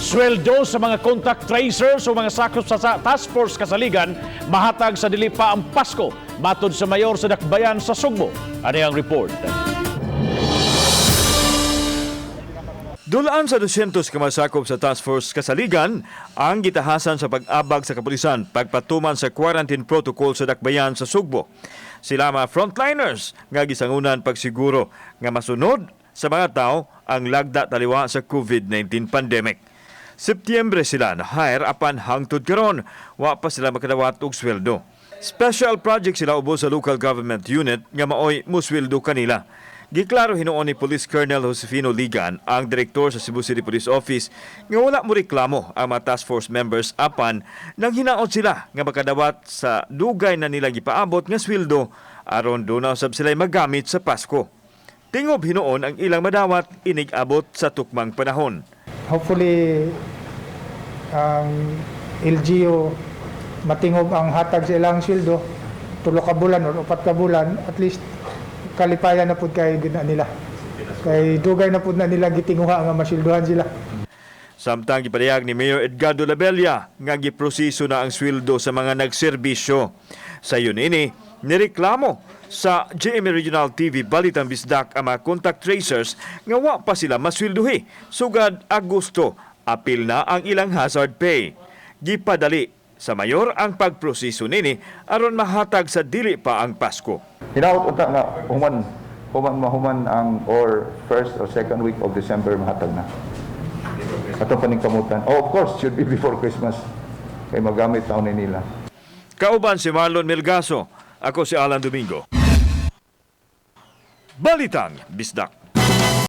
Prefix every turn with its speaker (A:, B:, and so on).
A: Sweldo sa mga contact tracers o mga sakop sa task force kasaligan mahatag sa dili pa ang Pasko matod sa mayor sa Dakbayan sa Sugbo. Ano ang report?
B: Dulaan sa 200 ka masakop sa task force kasaligan ang gitahasan sa pag-abag sa kapulisan pagpatuman sa quarantine protocol sa Dakbayan sa Sugbo. Sila mga frontliners nga gisangunan pagsiguro nga masunod sa mga tao ang lagda taliwa sa COVID-19 pandemic. Setyembre sila na-hire apan hangtod karon wa pa sila makadawat og sweldo. Special project sila ubos sa local government unit nga maoy musweldo kanila. Giklaro hinuon ni Police Colonel Josefino Ligan, ang direktor sa Cebu City Police Office, nga wala mo reklamo ang mga task force members apan nang hinaot sila nga makadawat sa dugay na nila gipaabot nga sweldo aron doon sab sila magamit sa Pasko. Tingob hinuon ang ilang madawat inig-abot sa tukmang panahon.
C: Hopefully, LGU matingob ang hatag sa ilang sweldo, 3 ka bulan o 4 ka bulan, at least kalipayan na pud kay gina nila. Kay dugay na pud na nila gitinguha nga masilduhan sila.
B: Samtang gipadayag ni Mayor Edgardo Labella nga giproseso na ang sweldo sa mga nagserbisyo. Sa yun ini, nireklamo sa GMA Regional TV Balitang Bisdak ang mga contact tracers nga wa pa sila masweldohi. Sugad Agosto, apil na ang ilang hazard pay. Gipadali sa mayor ang pagproseso nini aron mahatag sa dili pa ang Pasko.
D: Hinaut unta nga human ang or first or second week of December mahatag na. Atong paningkamutan. Oh, of course, should be before Christmas. Kay magamit taon ni nila.
B: Kauban si Marlon Melgaso. Ako si Alan Domingo. Balitang Bisdak.